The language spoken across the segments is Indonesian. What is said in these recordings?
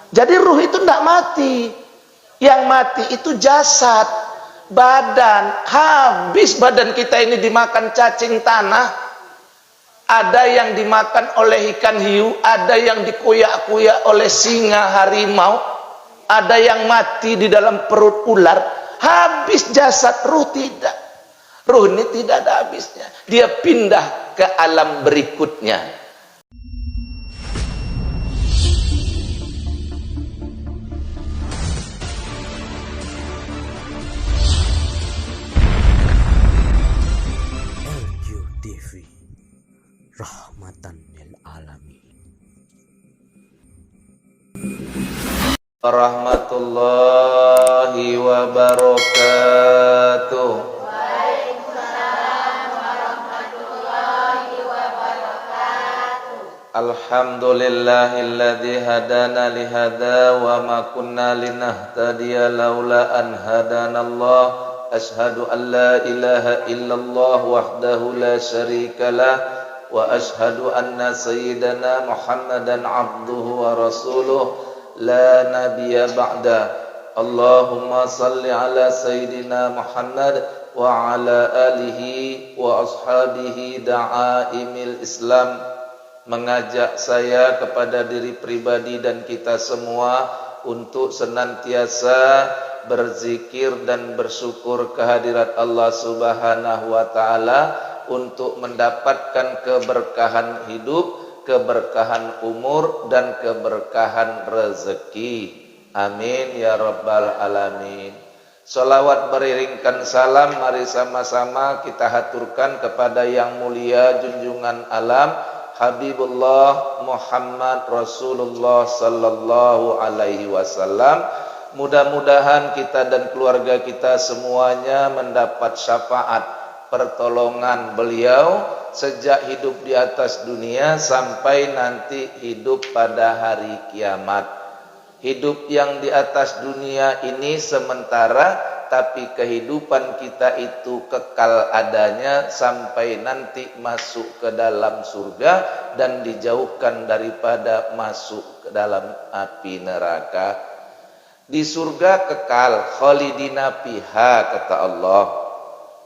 Jadi ruh itu tidak mati. Yang mati itu jasad, badan. Habis badan kita ini dimakan cacing tanah. Ada yang dimakan oleh ikan hiu, ada yang dikuyak-kuyak oleh singa, harimau, ada yang mati di dalam perut ular. Habis jasad, ruh tidak. Ruh ini tidak ada habisnya. Dia pindah ke alam berikutnya. TV rahmatan lil alamin. Warahmatullahi wabarakatuh. Waalaikumsalam warahmatullahi wabarakatuh. Alhamdulillahilladzi hadana lihada wa ma kunna linahtadiya laula an hadanallah. Ashhadu an la ilaha illallah wahdahu la syarika lah wa ashhadu anna sayyidana Muhammadan abduhu wa rasuluh la nabiyya ba'da. Allahumma salli ala sayyidina Muhammad wa ala alihi wa ashabihi da'aimil Islam. Mengajak saya kepada diri pribadi dan kita semua untuk senantiasa berzikir dan bersyukur kehadirat Allah Subhanahu wa taala untuk mendapatkan keberkahan hidup, keberkahan umur dan keberkahan rezeki. Amin ya rabbal alamin. Salawat beriringkan salam, mari sama-sama kita haturkan kepada yang mulia junjungan alam Habibullah Muhammad Rasulullah sallallahu alaihi wasallam. Mudah-mudahan kita dan keluarga kita semuanya mendapat syafaat pertolongan beliau sejak hidup di atas dunia sampai nanti hidup pada hari kiamat. Hidup yang di atas dunia ini sementara, tapi kehidupan kita itu kekal adanya sampai nanti masuk ke dalam surga dan dijauhkan daripada masuk ke dalam api neraka. Di surga kekal, khalidina fiha kata Allah.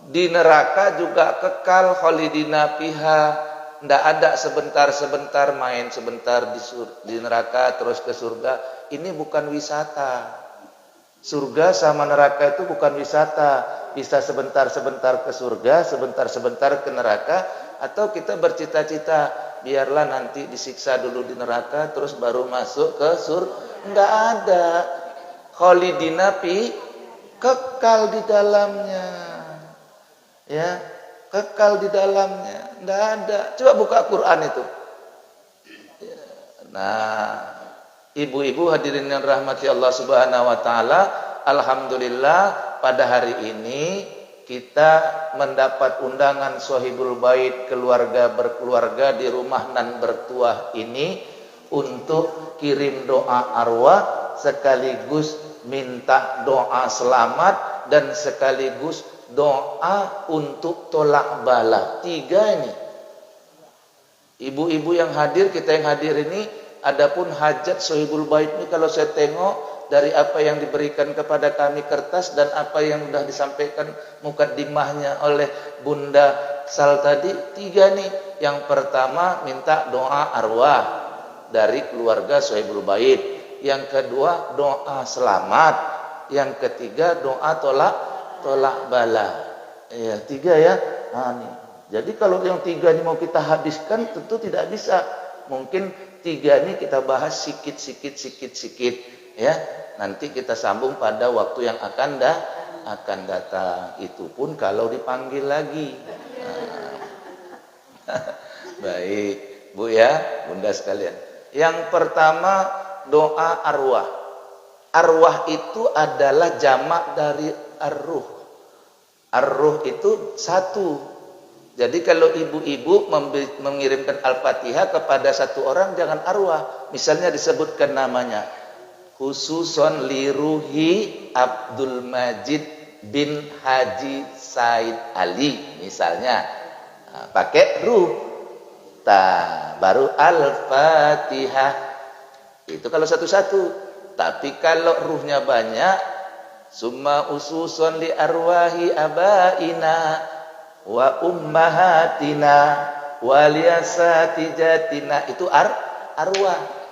Di neraka juga kekal, khalidina fiha. Tidak ada sebentar-sebentar main sebentar di neraka terus ke surga. Ini bukan wisata. Surga sama neraka itu bukan wisata. Bisa sebentar-sebentar ke surga, sebentar-sebentar ke neraka. Atau kita bercita-cita, biarlah nanti disiksa dulu di neraka terus baru masuk ke surga. Tidak ada. Khalidina fi, kekal di dalamnya, ya, kekal di dalamnya, tidak ada. Coba buka Quran itu. Nah, ibu-ibu hadirin yang rahmati Allah Subhanahu wa taala, alhamdulillah pada hari ini kita mendapat undangan Sohibul Bait, keluarga berkeluarga di rumah nan bertuah ini untuk kirim doa arwah sekaligus minta doa selamat dan sekaligus doa untuk tolak bala. 3 ini. Ibu-ibu yang hadir, kita yang hadir ini, adapun hajat Sohibul Bait ini kalau saya tengok dari apa yang diberikan kepada kami kertas dan apa yang sudah disampaikan mukaddimahnya oleh Bunda Sal tadi, 3 nih. Yang pertama minta doa arwah dari keluarga Sohibul Bait. Yang kedua doa selamat, yang ketiga doa tolak bala. Ya, 3 ya. Nah, nih. Jadi kalau yang 3 ini mau kita habiskan tentu tidak bisa. Mungkin 3 ini kita bahas sikit ya. Nanti kita sambung pada waktu yang akan datang. Itu pun kalau dipanggil lagi. Nah. Baik, Bu ya, Bunda sekalian. Yang pertama doa arwah. Arwah itu adalah jamak dari ar-ruh. Ar-ruh itu 1. Jadi kalau ibu-ibu mengirimkan Al-Fatihah kepada 1 orang jangan arwah. Misalnya disebutkan namanya. Khususon liruhi Abdul Majid bin Haji Said Ali misalnya. Nah, pakai ruh. Baru Al-Fatihah. Itu kalau satu-satu. Tapi kalau ruhnya banyak, summa ususun li arwahi abaina wa ummahatina wa liyasati jatina, itu arwah.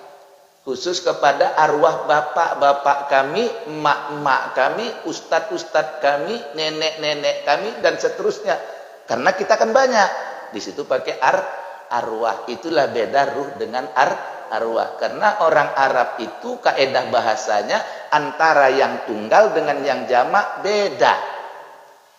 Khusus kepada arwah bapak-bapak kami, emak-emak kami, ustadz-ustadz kami, nenek-nenek kami, dan seterusnya. Karena kita kan banyak. Di situ pakai arwah. Itulah beda ruh dengan arwah. Karena orang Arab itu kaedah bahasanya antara yang tunggal dengan yang jamak beda.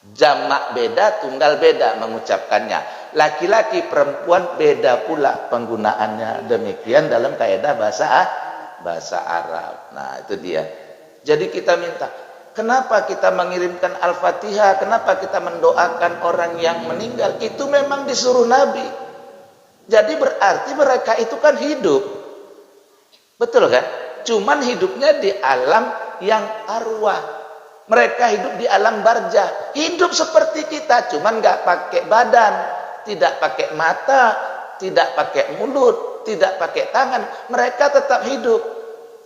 Jamak beda, tunggal beda mengucapkannya. Laki-laki perempuan beda pula penggunaannya. Demikian dalam kaedah bahasa Arab. Nah, itu dia. Jadi kita minta, kenapa kita mengirimkan Al-Fatihah? Kenapa kita mendoakan orang yang meninggal? Itu memang disuruh Nabi. Jadi berarti mereka itu kan hidup. Betul kan? Cuman hidupnya di alam yang arwah. Mereka hidup di alam barzah. Hidup seperti kita, cuman nggak pakai badan, tidak pakai mata, tidak pakai mulut, tidak pakai tangan. Mereka tetap hidup.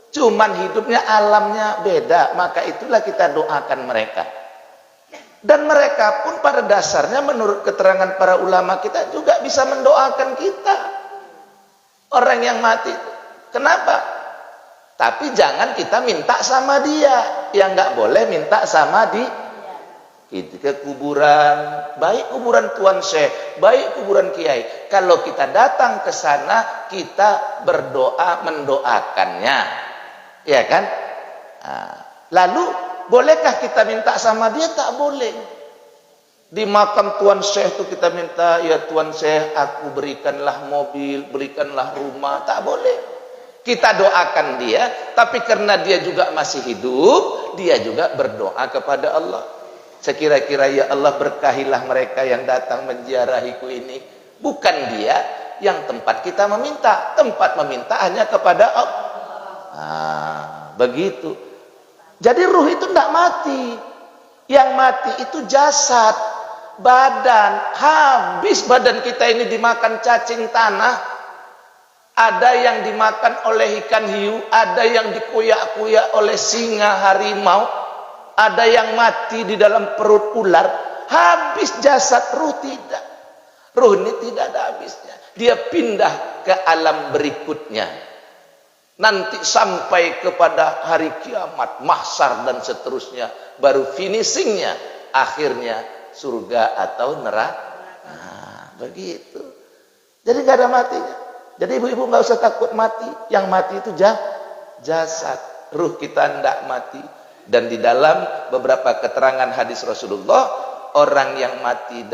Cuman hidupnya alamnya beda. Maka itulah kita doakan mereka. Dan mereka pun pada dasarnya menurut keterangan para ulama kita juga bisa mendoakan kita. Orang yang mati. Kenapa? Tapi jangan kita minta sama dia. Yang nggak boleh minta sama dia. Kita ke kuburan, baik kuburan Tuan Syekh, baik kuburan Kiai. Kalau kita datang ke sana, kita berdoa mendoakannya. Ya kan? Nah, lalu bolehkah kita minta sama dia? Tak boleh. Di makam Tuan Syekh itu kita minta, ya Tuan Syekh, aku berikanlah mobil, berikanlah rumah. Tak boleh. Kita doakan dia, tapi karena dia juga masih hidup, dia juga berdoa kepada Allah. Sekira-kira ya Allah berkahilah mereka yang datang menziarahiku ini. Bukan dia yang tempat kita meminta. Tempat meminta hanya kepada Allah. Nah, begitu. Jadi ruh itu tidak mati. Yang mati itu jasad, badan. Habis badan kita ini dimakan cacing tanah. Ada yang dimakan oleh ikan hiu, ada yang dikuyak-kuyak oleh singa, harimau, ada yang mati di dalam perut ular. Habis jasad, ruh tidak. Ruh ini tidak ada habisnya. Dia pindah ke alam berikutnya. Nanti sampai kepada hari kiamat, mahsyar dan seterusnya, baru finishingnya, akhirnya surga atau neraka. Nah, begitu. Jadi nggak ada matinya. Jadi ibu-ibu nggak usah takut mati. Yang mati itu jasad. Ruh kita tidak mati. Dan di dalam beberapa keterangan hadis Rasulullah, orang yang mati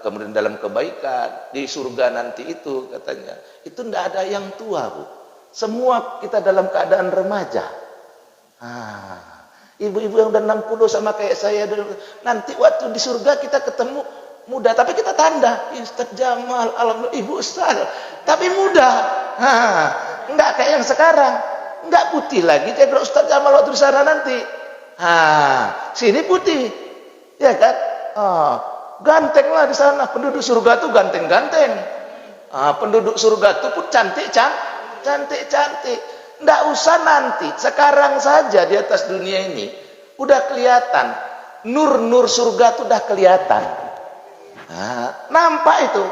kemudian dalam kebaikan di surga nanti itu katanya, itu tidak ada yang tua, Bu. Semua kita dalam keadaan remaja. Ibu-ibu yang udah 60 sama kayak saya dulu, nanti waktu di surga kita ketemu muda, tapi kita tanda Ustaz Jamal, alhamdulillah Ibu Ustaz, tapi muda. Enggak kayak yang sekarang, enggak putih lagi kayak Ustaz Jamal waktu di sana nanti. Sini putih, ya kan? Ganteng lah di sana. Penduduk surga tuh ganteng-ganteng. Penduduk surga tuh pun cantik-cantik. Enggak usah nanti, sekarang saja di atas dunia ini udah kelihatan. Nur-nur surga tuh udah kelihatan. Nampak itu.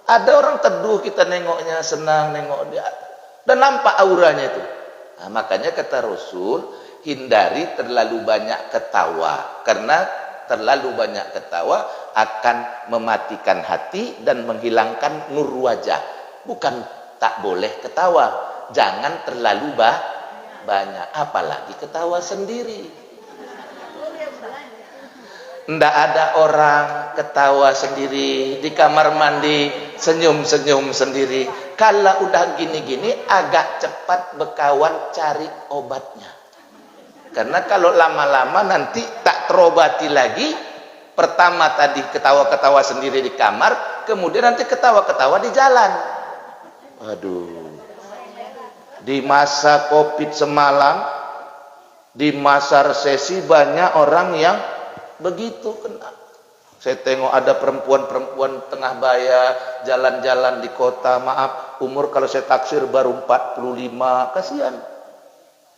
Ada orang teduh, kita nengoknya senang, nengok dia, dan nampak auranya itu. Makanya kata Rasul, hindari terlalu banyak ketawa, karena terlalu banyak ketawa akan mematikan hati dan menghilangkan nur wajah. Bukan tak boleh ketawa, jangan terlalu banyak, apalagi ketawa sendiri. Ndak ada orang ketawa sendiri di kamar mandi, senyum-senyum sendiri. Kalau udah gini-gini, agak cepat bekawan cari obatnya. Karena kalau lama-lama nanti tak terobati lagi. Pertama tadi ketawa-ketawa sendiri di kamar, kemudian nanti ketawa-ketawa di jalan. Aduh. Di masa Covid semalam, di masa resesi, banyak orang yang begitu kena. Saya tengok ada perempuan-perempuan tengah bayar jalan-jalan di kota, maaf, umur kalau saya taksir baru 45, kasihan.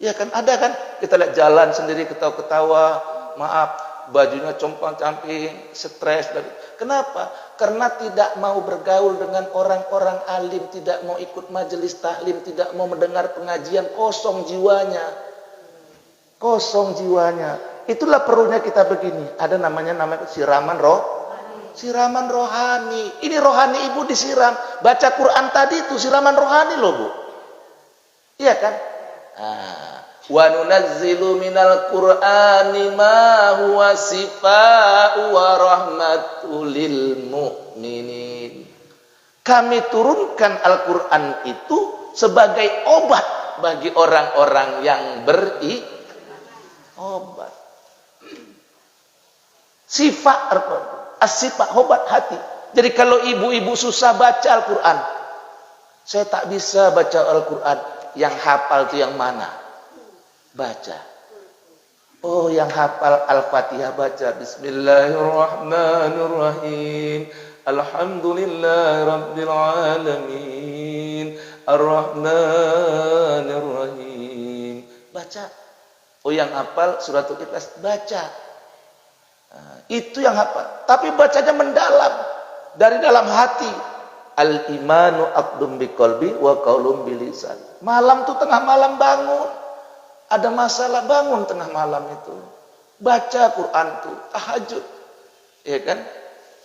Ya kan, ada kan? Kita lihat jalan sendiri ketawa-ketawa, maaf, bajunya compang-camping, stres. Kenapa? Karena tidak mau bergaul dengan orang-orang alim, tidak mau ikut majelis taklim, tidak mau mendengar pengajian, kosong jiwanya. Kosong jiwanya. Itulah perlunya kita begini. Ada namanya siraman siraman rohani. Ini rohani ibu disiram. Baca Quran tadi itu siraman rohani loh, Bu. Iya kan? Wa nunazzilu minal Qur'ani ma huwa sifaa'u wa rahmatul lil mu'minin. Kami turunkan Al-Qur'an itu sebagai obat bagi orang-orang yang obat. Sifat as-sifat obat hati. Jadi kalau ibu-ibu susah baca Al-Qur'an, saya tak bisa baca Al-Qur'an, yang hafal itu yang mana? Baca. Oh, yang hafal Al-Fatihah baca Bismillahirrahmanirrahim. Alhamdulillahirabbil alamin. Ar-Rahmanirrahim. Baca. Oh, yang hafal suratul Ikhlas baca. Itu yang hafal. Tapi bacanya mendalam, dari dalam hati. Al-imanu aqdum biqalbi wa qaulum bilisan. Malam tuh tengah malam bangun. Ada masalah, bangun tengah malam itu. Baca Quran tuh, tahajud. Ya kan?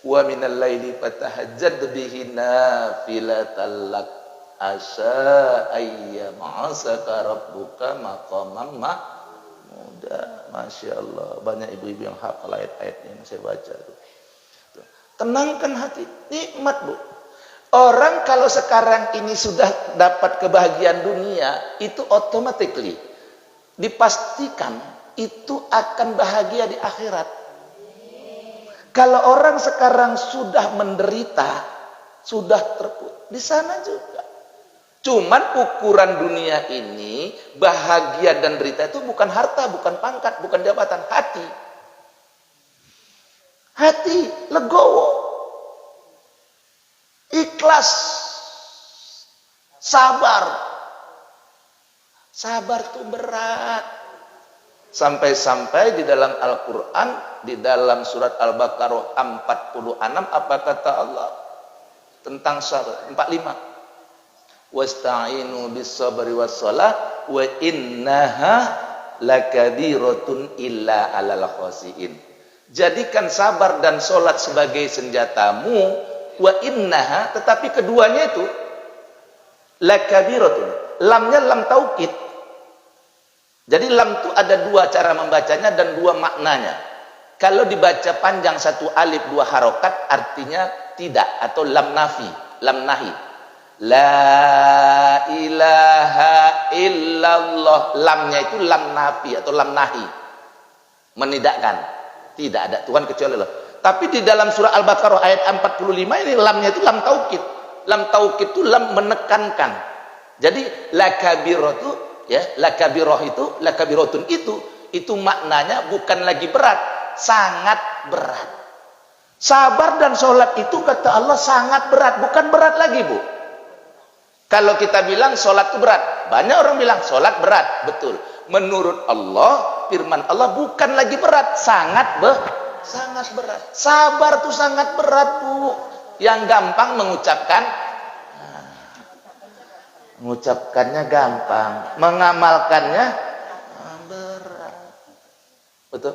Wa minal laili fatahajjad bihi nafilatan lak asa ayyama'asaka rabbuka maqamam mahmuda. Masya Allah, banyak ibu-ibu yang hafal ayat-ayatnya yang saya baca tuh. Tenangkan hati, nikmat, Bu. Orang kalau sekarang ini sudah dapat kebahagiaan dunia, itu automatically dipastikan itu akan bahagia di akhirat. Kalau orang sekarang sudah menderita, sudah terpuruk, di sana juga. Cuman ukuran dunia ini, bahagia dan derita itu bukan harta, bukan pangkat, bukan jabatan, hati. Hati, legowo, ikhlas, sabar. Sabar itu berat. Sampai-sampai di dalam Al-Quran, di dalam surat Al-Baqarah 46, apa kata Allah tentang sabar? 45. Wasta'inu bis-sabri was-shalah wa innaha lakabiratun illa 'alal khashiin. Jadikan sabar dan sholat sebagai senjatamu, wa innaha, tetapi keduanya itu lakabiratun. Lamnya lam taukid. Jadi lam itu ada dua cara membacanya dan dua maknanya. Kalau dibaca panjang satu alif dua harokat, artinya tidak, atau lam nafi, lam nahi. La ilaha illallah. Lamnya itu lam nafi atau lam nahi, menidakkan, tidak ada Tuhan kecuali Allah. Tapi di dalam surah Al-Baqarah ayat 45 ini lamnya itu lam taukid. Lam taukid itu lam menekankan. Jadi lakabiratu, ya, lakabiroh itu, lakabiratun itu maknanya bukan lagi berat, sangat berat. Sabar dan sholat itu kata Allah sangat berat, bukan berat lagi, Bu. Kalau kita bilang sholat itu berat, banyak orang bilang sholat berat, betul. Menurut Allah, firman Allah bukan lagi berat, sangat berat. Sabar itu sangat berat, Bu. Yang gampang mengucapkannya gampang, mengamalkannya berat. Betul?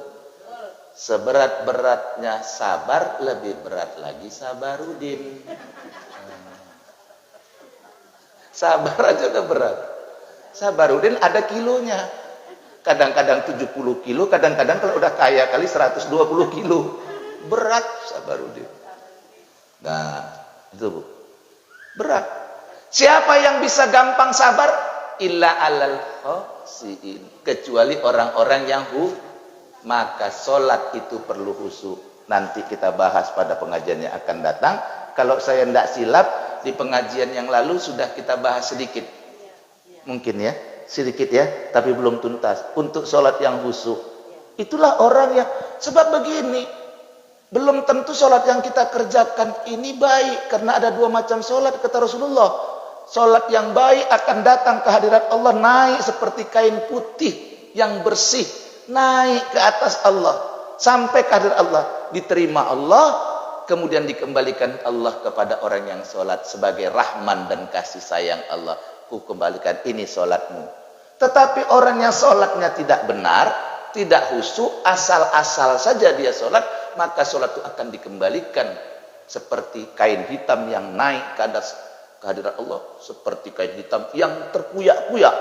Seberat-beratnya sabar, lebih berat lagi sabarudin. Sabar aja udah berat. Sabarudin ada kilonya. Kadang-kadang 70 kilo, kadang-kadang kalau udah kaya kali 120 kilo. Berat sabarudin. Nah, itu, Bu. Berat. Siapa yang bisa gampang sabar? Illa alal khashiin. Kecuali orang-orang yang maka sholat itu perlu khusyuk. Nanti kita bahas pada pengajian yang akan datang. Kalau saya tidak silap, di pengajian yang lalu sudah kita bahas sedikit. Mungkin ya, sedikit ya, tapi belum tuntas. Untuk sholat yang khusyuk. Itulah orang yang, sebab begini, belum tentu sholat yang kita kerjakan ini baik. Karena ada dua macam sholat, kata Rasulullah. Sholat yang baik akan datang ke hadirat Allah, naik seperti kain putih yang bersih, naik ke atas Allah, sampai ke hadirat Allah, diterima Allah, kemudian dikembalikan Allah kepada orang yang sholat sebagai rahman dan kasih sayang Allah. Ku kembalikan ini sholatmu. Tetapi orang yang sholatnya tidak benar, tidak khusyuk, asal-asal saja dia sholat, maka sholat itu akan dikembalikan seperti kain hitam yang naik ke atas kehadirat Allah, seperti kain hitam yang terkuyak-kuyak,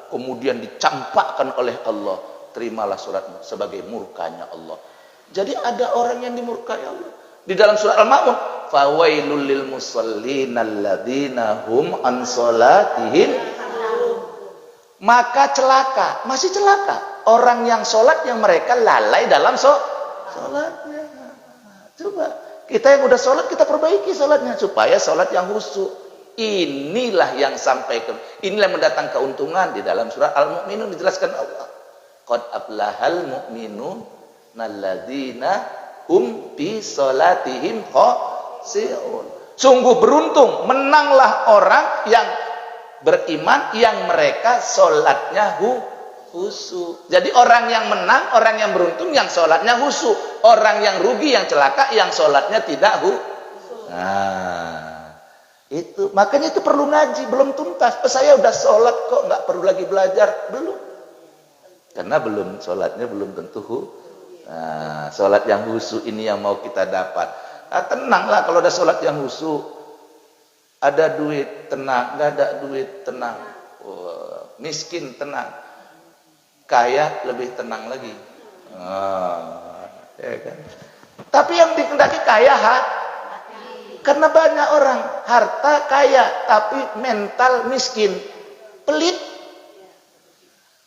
kemudian dicampakkan oleh Allah. Terimalah suratmu sebagai murkanya Allah. Jadi ada orang yang dimurkai Allah. Di dalam surat Al-Ma'un, fawailul lil musallin alladzina hum an salatihim, maka celaka, masih celaka orang yang sholat yang mereka lalai dalam sholatnya. Coba kita yang udah sholat, kita perbaiki sholatnya supaya sholat yang khusyuk. Inilah yang inilah yang mendatang keuntungan. Di dalam surah Al-Mu'minun dijelaskan Allah, qad aflahal mu'minun alladzina hum bi salatihim khashi'un. Sungguh beruntung, menanglah orang yang beriman yang mereka sholatnya khusyuk. Jadi orang yang menang, orang yang beruntung yang sholatnya khusyuk. Orang yang rugi, yang celaka, yang sholatnya tidak khusyuk. Nah, itu makanya itu perlu ngaji, belum tuntas. Saya udah sholat kok, nggak perlu lagi belajar, belum. Karena belum sholatnya belum tentu. Nah, sholat yang khusyuk ini yang mau kita dapat. Nah, tenanglah kalau ada sholat yang khusyuk. Ada duit tenang, nggak ada duit tenang. Miskin tenang, kaya lebih tenang lagi. Ya kan? Tapi yang dikehendaki kaya karena banyak orang harta kaya tapi mental miskin, pelit.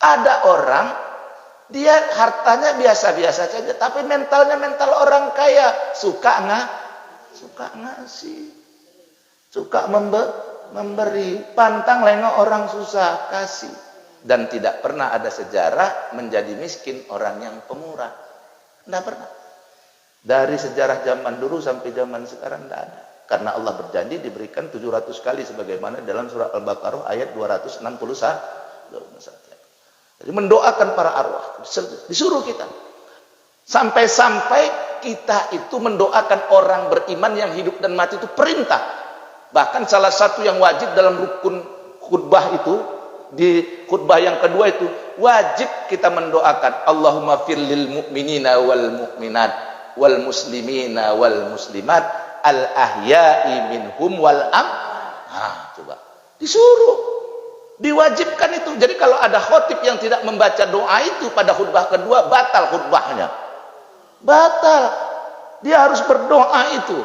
Ada orang dia hartanya biasa-biasa saja tapi mentalnya mental orang kaya, suka ngasih, suka memberi, pantang lengok orang susah kasih. Dan tidak pernah ada sejarah menjadi miskin orang yang pemurah. Tidak pernah. Dari sejarah zaman dulu sampai zaman sekarang tidak ada. Karena Allah berjanji diberikan 700 kali sebagaimana dalam surah Al-Baqarah ayat 261. Jadi mendoakan para arwah, disuruh kita. Sampai-sampai kita itu mendoakan orang beriman yang hidup dan mati itu perintah. Bahkan salah satu yang wajib dalam rukun khutbah itu, di khutbah yang kedua itu wajib kita mendoakan Allahumma firlil mu'minina wal mu'minat wal muslimina wal muslimat al ahya'i minhum wal coba disuruh, diwajibkan itu. Jadi kalau ada khotib yang tidak membaca doa itu pada khutbah kedua, batal khutbahnya, batal. Dia harus berdoa itu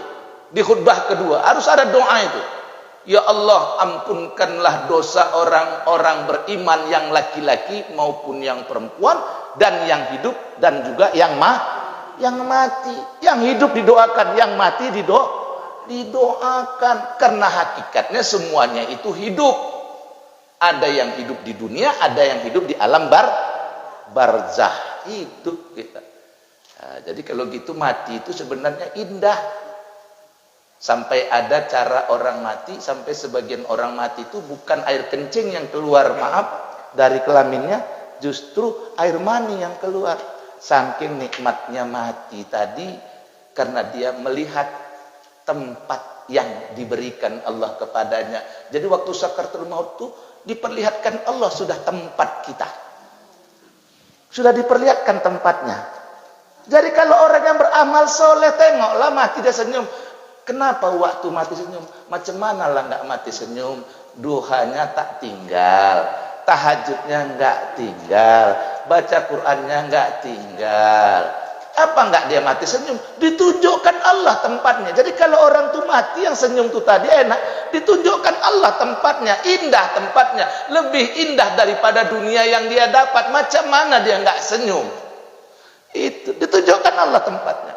di khutbah kedua, harus ada doa itu. Ya Allah, ampunkanlah dosa orang-orang beriman yang laki-laki maupun yang perempuan, dan yang hidup dan juga yang mati. Yang hidup didoakan, yang mati didoakan. Karena hakikatnya semuanya itu hidup. Ada yang hidup di dunia, ada yang hidup di alam barzah. Hidup kita. Nah, jadi kalau gitu mati itu sebenarnya indah. Sampai ada cara orang mati, sampai sebagian orang mati itu bukan air kencing yang keluar, dari kelaminnya, justru air mani yang keluar. Saking nikmatnya mati tadi, karena dia melihat tempat yang diberikan Allah kepadanya. Jadi waktu sakaratul maut itu diperlihatkan Allah sudah tempat kita. Sudah diperlihatkan tempatnya. Jadi kalau orang yang beramal soleh, tengoklah mati dia senyum. Kenapa waktu mati senyum? Macam mana lah nggak mati senyum? Duhanya tak tinggal, tahajudnya nggak tinggal, baca Qur'annya nggak tinggal. Apa nggak dia mati senyum? Ditunjukkan Allah tempatnya. Jadi kalau orang tuh mati yang senyum tuh tadi enak, ditunjukkan Allah tempatnya, indah tempatnya, lebih indah daripada dunia yang dia dapat. Macam mana dia nggak senyum? Itu ditunjukkan Allah tempatnya.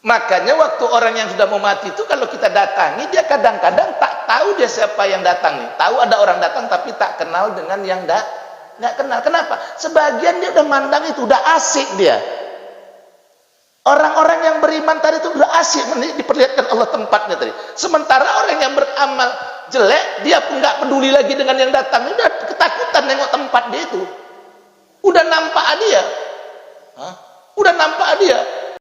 Makanya waktu orang yang sudah mau mati itu kalau kita datangi, dia kadang-kadang tak tahu dia siapa yang datang nih. Tahu ada orang datang tapi tak kenal dengan yang nggak kenal. Kenapa? Sebagian dia udah mandang itu, udah asik dia. Orang-orang yang beriman tadi itu udah asik diperlihatkan Allah tempatnya tadi. Sementara orang yang beramal jelek, dia pun nggak peduli lagi dengan yang datang. Udah ketakutan nengok tempat dia itu. Udah nampak dia. Udah nampak dia.